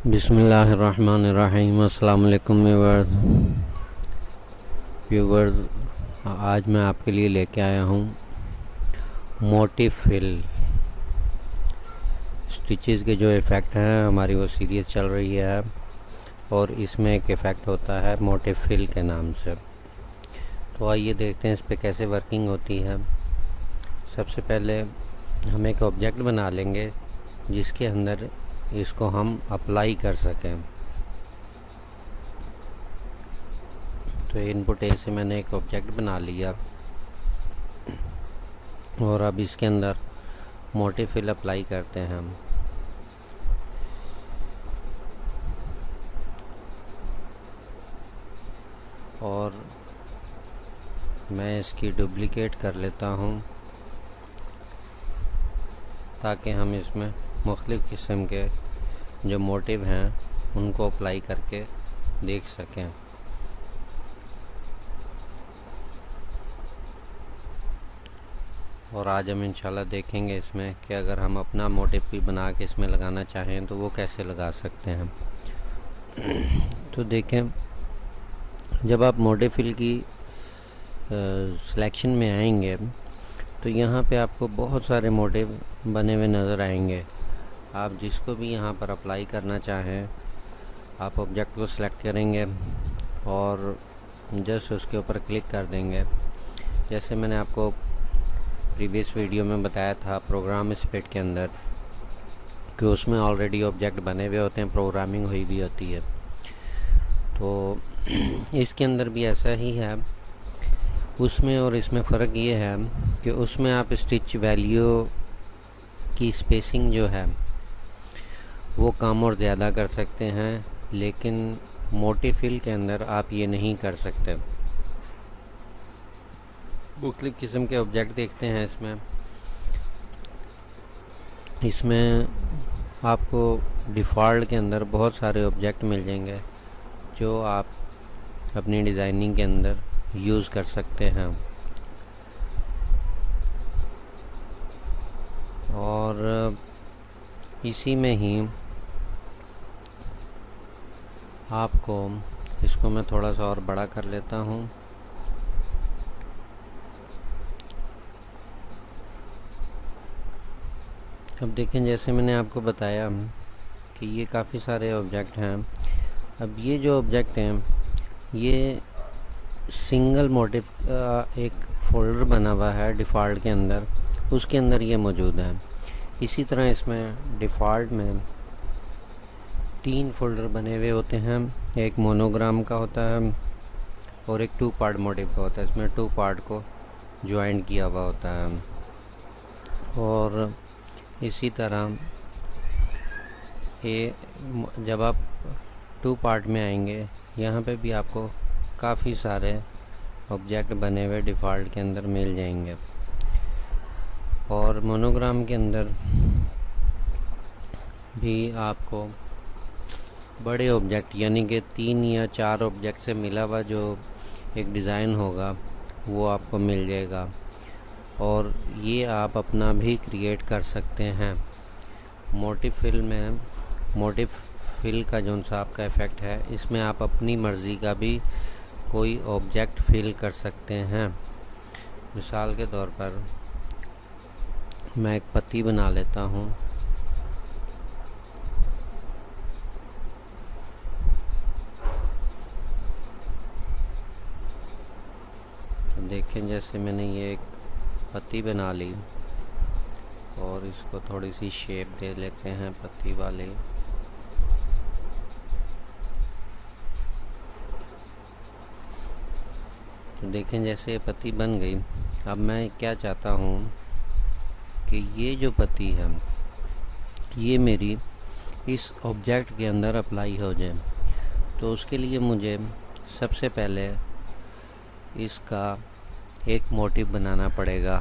बिस्मिल्लाहिर्रहमानिर्रहीम। अस्सलाम वालेकुम व्यूवर्स, आज मैं आपके लिए लेके आया हूँ मोटिव फिल स्टिचेस के जो इफ़ेक्ट हैं। हमारी वो सीरीज़ चल रही है और इसमें एक इफ़ेक्ट होता है मोटिव फिल के नाम से। तो आइए देखते हैं इस पे कैसे वर्किंग होती है। सबसे पहले हम एक ऑब्जेक्ट बना लेंगे जिसके अंदर इसको हम अप्लाई कर सकें। तो इनपुट ए से मैंने एक ऑब्जेक्ट बना लिया और अब इसके अंदर मोटिव फिल अप्लाई करते हैं हम। और मैं इसकी डुप्लिकेट कर लेता हूँ ताकि हम इसमें मुख्तलिफ़ किस्म के जो मोटिव हैं उनको अप्लाई करके देख सकें। और आज हम इंशाल्लाह देखेंगे इसमें कि अगर हम अपना मोटिव भी बना के इसमें लगाना चाहें तो वो कैसे लगा सकते हैं। तो देखें, जब आप मोटिव फिल की सिलेक्शन में आएंगे तो यहाँ पे आपको बहुत सारे मोटिव बने हुए नज़र आएंगे। आप जिसको भी यहाँ पर अप्लाई करना चाहें, आप ऑब्जेक्ट को सिलेक्ट करेंगे और जस्ट उसके ऊपर क्लिक कर देंगे। जैसे मैंने आपको प्रीवियस वीडियो में बताया था प्रोग्राम स्पिट के अंदर कि उसमें ऑलरेडी ऑब्जेक्ट बने हुए होते हैं, प्रोग्रामिंग हुई भी होती है। तो इसके अंदर भी ऐसा ही है। उसमें और इसमें फ़र्क ये है कि उसमें आप स्टिच वैल्यू की स्पेसिंग जो है वो कम और ज़्यादा कर सकते हैं, लेकिन मोटिव फिल के अंदर आप ये नहीं कर सकते। मुख्तलिफ़ किस्म के ऑब्जेक्ट देखते हैं इसमें आपको डिफ़ॉल्ट के अंदर बहुत सारे ऑब्जेक्ट मिल जाएंगे जो आप अपनी डिज़ाइनिंग के अंदर यूज़ कर सकते हैं। और इसी में ही आपको इसको मैं थोड़ा सा और बड़ा कर लेता हूँ। अब देखें, जैसे मैंने आपको बताया कि ये काफ़ी सारे ऑब्जेक्ट हैं। अब ये जो ऑब्जेक्ट हैं ये सिंगल मोटिव एक फ़ोल्डर बना हुआ है डिफ़ॉल्ट के अंदर, उसके अंदर ये मौजूद है। इसी तरह इसमें डिफ़ॉल्ट में 3 फ़ोल्डर बने हुए होते हैं। एक मोनोग्राम का होता है और एक 2 पार्ट मोटिव का होता है। इसमें 2 पार्ट को ज्वाइंट किया हुआ होता है। और इसी तरह ये जब आप 2 पार्ट में आएंगे, यहाँ पे भी आपको काफ़ी सारे ऑब्जेक्ट बने हुए डिफ़ॉल्ट के अंदर मिल जाएंगे। और मोनोग्राम के अंदर भी आपको बड़े ऑब्जेक्ट यानी कि 3 या 4 ऑब्जेक्ट से मिला हुआ जो एक डिज़ाइन होगा वो आपको मिल जाएगा। और ये आप अपना भी क्रिएट कर सकते हैं। मोटिव फिल में मोटिव फिल का जो सा आपका इफ़ेक्ट है, इसमें आप अपनी मर्ज़ी का भी कोई ऑब्जेक्ट फिल कर सकते हैं। मिसाल के तौर पर मैं एक पत्ती बना लेता हूँ। तो देखें, जैसे मैंने ये एक पत्ती बना ली और इसको थोड़ी सी शेप दे लेते हैं पत्ती वाली। तो देखें, जैसे ये पत्ती बन गई। अब मैं क्या चाहता हूँ कि ये जो पत्ती है ये मेरी इस ऑब्जेक्ट के अंदर अप्लाई हो जाए। तो उसके लिए मुझे सबसे पहले इसका एक मोटिव बनाना पड़ेगा,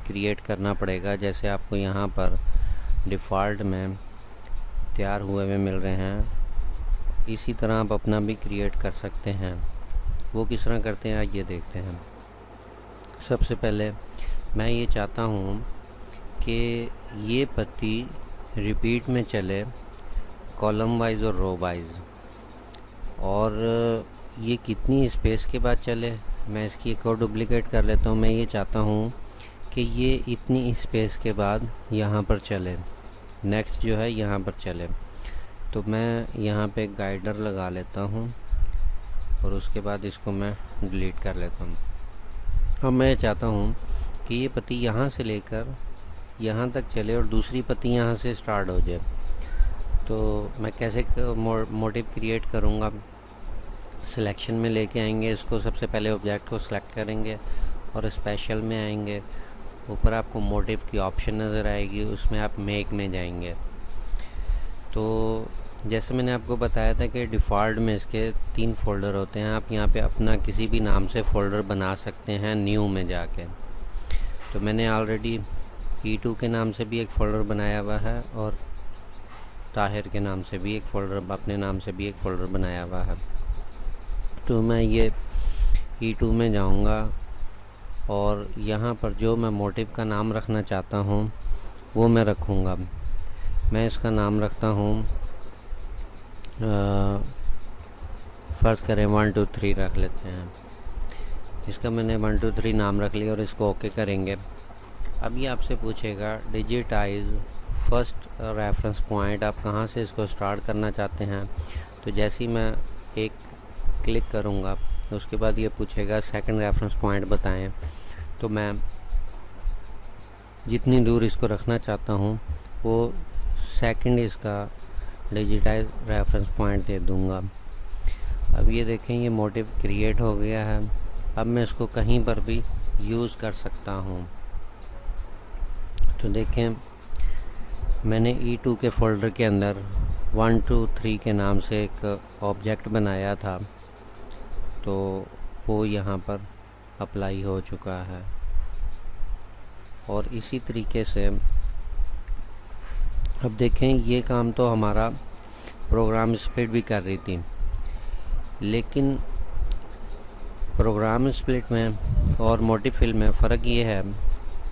क्रिएट करना पड़ेगा। जैसे आपको यहाँ पर डिफ़ॉल्ट में तैयार हुए मिल रहे हैं, इसी तरह आप अपना भी क्रिएट कर सकते हैं। वो किस तरह करते हैं ये देखते हैं। सबसे पहले मैं ये चाहता हूँ कि ये पत्ती रिपीट में चले कॉलम वाइज और रो वाइज। और ये कितनी स्पेस के बाद चले, मैं इसकी एक और डुप्लिकेट कर लेता हूँ। मैं ये चाहता हूँ कि ये इतनी स्पेस के बाद यहाँ पर चले, नेक्स्ट जो है यहाँ पर चले। तो मैं यहाँ पे एक गाइडर लगा लेता हूँ और उसके बाद इसको मैं डिलीट कर लेता हूँ। अब मैं चाहता हूँ कि ये पत्ती यहाँ से लेकर यहाँ तक चले और दूसरी पत्ती यहाँ से स्टार्ट हो जाए। तो मैं कैसे मोटिव क्रिएट करूँगा, सिलेक्शन में लेके आएंगे इसको, सबसे पहले ऑब्जेक्ट को सिलेक्ट करेंगे और स्पेशल में आएंगे। ऊपर आपको मोटिव की ऑप्शन नज़र आएगी, उसमें आप मेक में जाएंगे। तो जैसे मैंने आपको बताया था कि डिफ़ॉल्ट में इसके 3 फ़ोल्डर होते हैं। आप यहाँ पे अपना किसी भी नाम से फ़ोल्डर बना सकते हैं न्यू में जाके। तो मैंने ऑलरेडी E2 के नाम से भी एक फ़ोल्डर बनाया हुआ है और ताहिर के नाम से भी एक फ़ोल्डर, अपने नाम से भी एक फ़ोल्डर बनाया हुआ है। तो मैं ये E2 में जाऊँगा और यहाँ पर जो मैं मोटिव का नाम रखना चाहता हूँ वो मैं रखूँगा। मैं इसका नाम रखता हूँ, फ़र्ज़ करें 1 2 3 रख लेते हैं। इसका मैंने 1 2 3 नाम रख लिया और इसको ओके करेंगे। अब ये आपसे पूछेगा डिजिटाइज फर्स्ट रेफरेंस पॉइंट, आप कहाँ से इसको स्टार्ट करना चाहते हैं। तो जैसे ही मैं एक क्लिक करूँगा उसके बाद ये पूछेगा सेकंड रेफरेंस पॉइंट बताएं। तो मैं जितनी दूर इसको रखना चाहता हूँ वो सेकंड इसका डिजिटाइज रेफरेंस पॉइंट दे दूँगा। अब ये देखें ये मोटिव क्रिएट हो गया है। अब मैं इसको कहीं पर भी यूज़ कर सकता हूँ। तो देखें मैंने E2 के फ़ोल्डर के अंदर 1 2 3 के नाम से एक ऑब्जेक्ट बनाया था, तो वो यहाँ पर अप्लाई हो चुका है। और इसी तरीके से अब देखें ये काम तो हमारा प्रोग्राम स्प्लिट भी कर रही थी, लेकिन प्रोग्राम स्प्लिट में और मोटिव फिल में फ़र्क ये है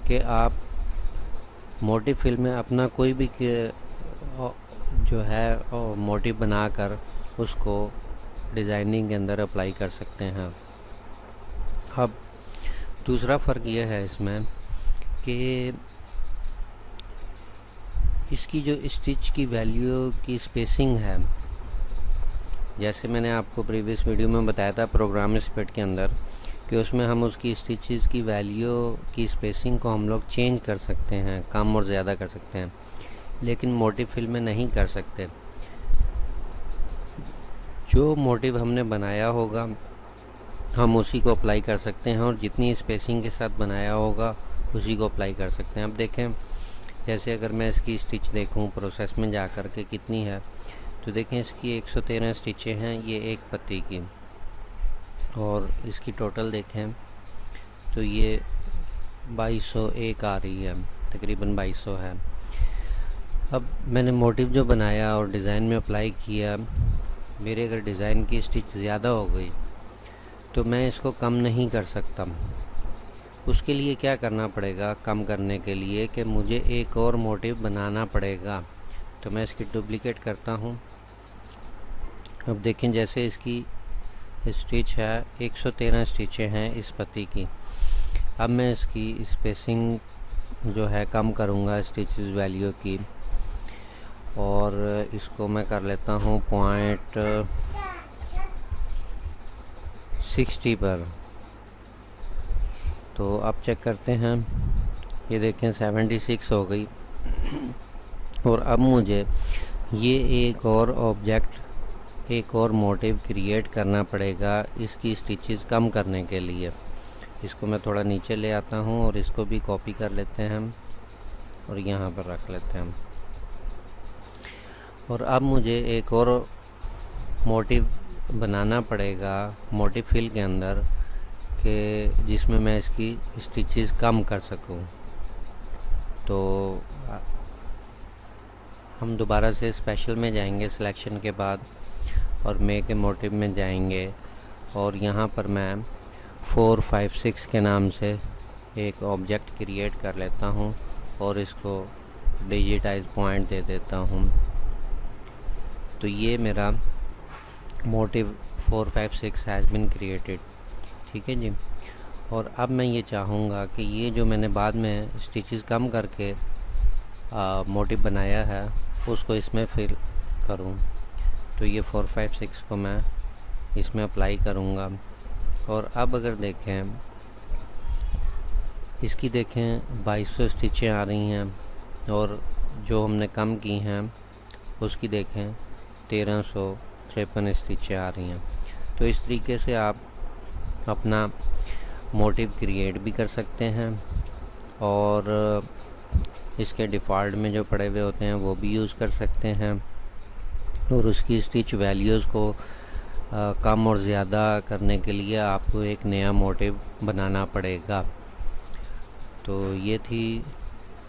कि आप मोटिव फिल में अपना कोई भी जो है मोटिव बनाकर उसको डिज़ाइनिंग के अंदर अप्लाई कर सकते हैं। अब दूसरा फ़र्क ये है इसमें कि इसकी जो स्टिच की वैल्यू की स्पेसिंग है, जैसे मैंने आपको प्रीवियस वीडियो में बताया था प्रोग्राम स्प्लिट के अंदर कि उसमें हम उसकी स्टिचेस की वैल्यू की स्पेसिंग को हम लोग चेंज कर सकते हैं, कम और ज़्यादा कर सकते हैं, लेकिन मोटिव फिल में नहीं कर सकते। जो मोटिव हमने बनाया होगा हम उसी को अप्लाई कर सकते हैं और जितनी स्पेसिंग के साथ बनाया होगा उसी को अप्लाई कर सकते हैं। अब देखें जैसे अगर मैं इसकी स्टिच देखूं प्रोसेस में जा कर के कितनी है, तो देखें इसकी 113 स्टिचें हैं ये एक पत्ती की, और इसकी टोटल देखें तो ये 2201 आ रही है, तकरीबन 2200 है। अब मैंने मोटिव जो बनाया और डिज़ाइन में अप्लाई किया, मेरे अगर डिज़ाइन की स्टिच ज़्यादा हो गई तो मैं इसको कम नहीं कर सकता। उसके लिए क्या करना पड़ेगा, कम करने के लिए कि मुझे एक और मोटिव बनाना पड़ेगा। तो मैं इसकी डुप्लिकेट करता हूँ। अब देखें जैसे इसकी स्टिच है 113 स्टिचें हैं इस पत्ती की। अब मैं इसकी स्पेसिंग जो है कम करूँगा स्टिचेस वैल्यू की, और इसको मैं कर लेता हूँ 0.60 पर। तो अब चेक करते हैं, ये देखें 76 हो गई। और अब मुझे ये एक और ऑब्जेक्ट, एक और मोटिव क्रिएट करना पड़ेगा इसकी स्टिचेस कम करने के लिए। इसको मैं थोड़ा नीचे ले आता हूँ और इसको भी कॉपी कर लेते हैं हम और यहाँ पर रख लेते हैं। और अब मुझे एक और मोटिव बनाना पड़ेगा मोटिव फिल के अंदर कि जिसमें मैं इसकी स्टिचेस कम कर सकूं। तो हम दोबारा से स्पेशल में जाएंगे सिलेक्शन के बाद और मेक ए मोटिव में जाएंगे, और यहाँ पर मैं 456 के नाम से एक ऑब्जेक्ट क्रिएट कर लेता हूँ और इसको डिजिटाइज पॉइंट दे देता हूँ। तो ये मेरा मोटिव 4 5 6 हैज़ बिन क्रिएटेड। ठीक है जी। और अब मैं ये चाहूँगा कि ये जो मैंने बाद में स्टिचेस कम करके मोटिव बनाया है उसको इसमें फिल करूँ। तो ये 4 5 6 को मैं इसमें अप्लाई करूँगा। और अब अगर देखें, इसकी देखें 2200 स्टिचें आ रही हैं और जो हमने कम की हैं उसकी देखें 1353 स्टिचें आ रही हैं। तो इस तरीके से आप अपना मोटिव क्रिएट भी कर सकते हैं और इसके डिफ़ॉल्ट में जो पड़े हुए होते हैं वो भी यूज़ कर सकते हैं। और उसकी स्टिच वैल्यूज़ को कम और ज़्यादा करने के लिए आपको एक नया मोटिव बनाना पड़ेगा। तो ये थी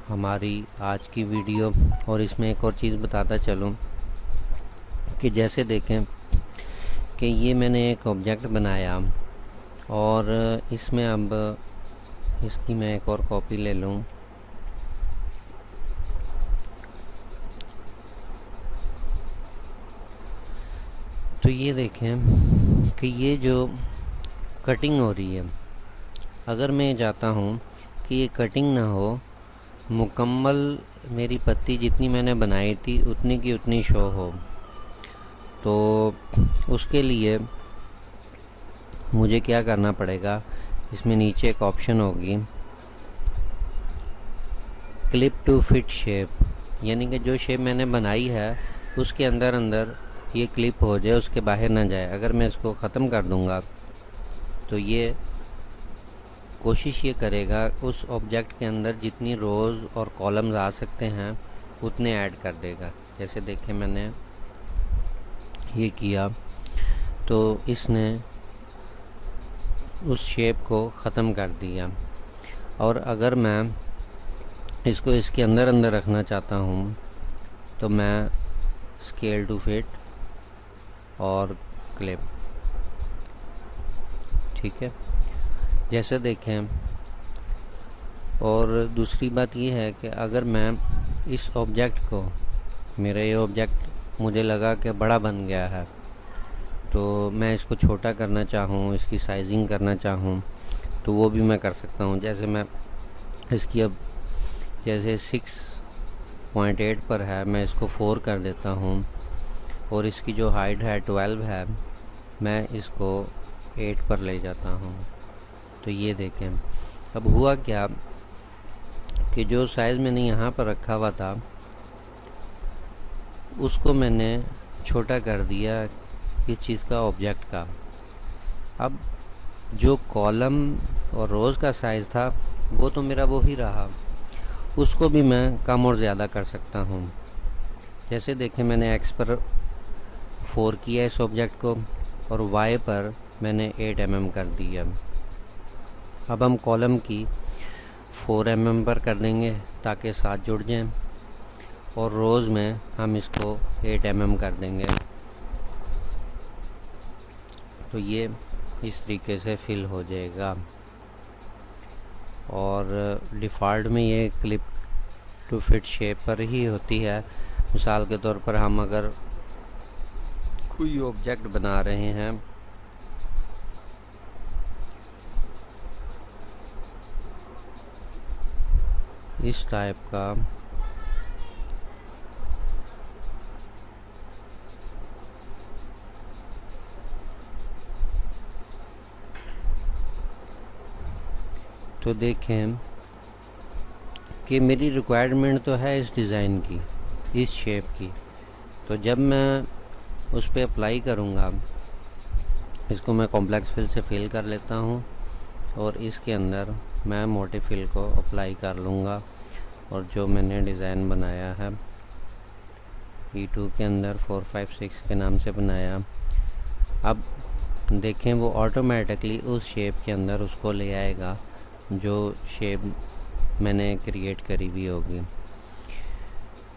हमारी आज की वीडियो। और इसमें एक और चीज़ बताता चलूँ कि जैसे देखें कि ये मैंने एक ऑब्जेक्ट बनाया और इसमें अब इसकी मैं एक और कॉपी ले लूँ। तो ये देखें कि ये जो कटिंग हो रही है, अगर मैं चाहता हूँ कि ये कटिंग ना हो, मुकम्मल मेरी पत्ती जितनी मैंने बनाई थी उतनी की उतनी शो हो, तो उसके लिए मुझे क्या करना पड़ेगा, इसमें नीचे एक ऑप्शन होगी क्लिप टू फिट शेप, यानी कि जो शेप मैंने बनाई है उसके अंदर अंदर ये क्लिप हो जाए, उसके बाहर ना जाए। अगर मैं इसको ख़त्म कर दूंगा तो ये कोशिश ये करेगा उस ऑब्जेक्ट के अंदर जितनी रोज़ और कॉलम्स आ सकते हैं उतने ऐड कर देगा। जैसे देखें मैंने ये किया तो इसने उस शेप को ख़त्म कर दिया। और अगर मैं इसको इसके अंदर अंदर रखना चाहता हूँ तो मैं स्केल टू फिट और क्लिप, ठीक है, जैसे देखें। और दूसरी बात ये है कि अगर मैं इस ऑब्जेक्ट को, मेरा ये ऑब्जेक्ट मुझे लगा कि बड़ा बन गया है, तो मैं इसको छोटा करना चाहूँ, इसकी साइजिंग करना चाहूँ तो वो भी मैं कर सकता हूँ। जैसे मैं इसकी अब जैसे 6.8 पर है, मैं इसको 4 कर देता हूँ। और इसकी जो हाइट है 12 है, मैं इसको 8 पर ले जाता हूँ। तो ये देखें अब हुआ क्या कि जो साइज़ मैंने यहाँ पर रखा हुआ था उसको मैंने छोटा कर दिया इस चीज़ का, ऑब्जेक्ट का। अब जो कॉलम और रोज़ का साइज़ था वो तो मेरा वो ही रहा, उसको भी मैं कम और ज़्यादा कर सकता हूँ। जैसे देखें मैंने एक्स पर 4 किया इस ऑब्जेक्ट को और वाई पर मैंने 8 mm कर दिया। अब हम कॉलम की 4 mm पर कर देंगे ताकि साथ जुड़ जाएं और रोज़ में हम इसको 8 mm कर देंगे। तो ये इस तरीके से फिल हो जाएगा। और डिफ़ॉल्ट में ये क्लिप टू फिट शेप पर ही होती है। मिसाल के तौर पर हम अगर कोई ऑब्जेक्ट बना रहे हैं इस टाइप का, तो देखें कि मेरी रिक्वायरमेंट तो है इस डिज़ाइन की, इस शेप की। तो जब मैं उस पर अप्लाई करूँगा, इसको मैं कॉम्प्लेक्स फिल से फिल कर लेता हूँ और इसके अंदर मैं मोटे फिल को अप्लाई कर लूँगा। और जो मैंने डिज़ाइन बनाया है E2 के अंदर 4 5 6 के नाम से बनाया, अब देखें वो ऑटोमेटिकली उस शेप के अंदर उसको ले आएगा जो शेप मैंने क्रिएट करी हुई होगी।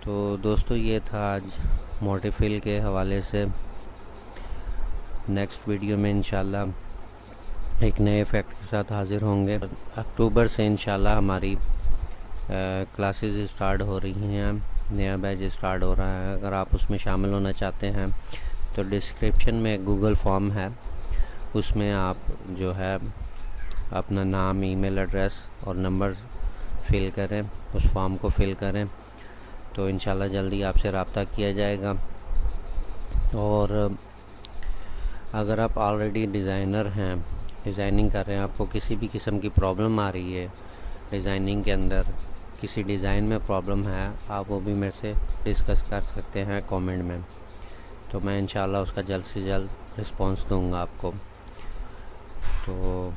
तो दोस्तों ये था आज मोटे फिल के हवाले से। नेक्स्ट वीडियो में इंशाल्लाह एक नए इफ़ेक्ट के साथ हाज़िर होंगे। अक्टूबर से इंशाल्लाह हमारी क्लासेस स्टार्ट हो रही हैं नया बैच स्टार्ट हो रहा है। अगर आप उसमें शामिल होना चाहते हैं तो डिस्क्रिप्शन में एक गूगल फॉर्म है, उसमें आप जो है अपना नाम, ईमेल एड्रेस और नंबर फिल करें, उस फॉर्म को फिल करें तो इंशाल्लाह जल्दी आपसे रब्ता किया जाएगा। और अगर आप ऑलरेडी डिज़ाइनर हैं, डिज़ाइनिंग कर रहे हैं, आपको किसी भी किस्म की प्रॉब्लम आ रही है डिज़ाइनिंग के अंदर, किसी डिज़ाइन में प्रॉब्लम है, आप वो भी मेरे से डिस्कस कर सकते हैं कमेंट में, तो मैं इंशाल्लाह उसका जल्द से जल्द रिस्पांस दूंगा आपको। तो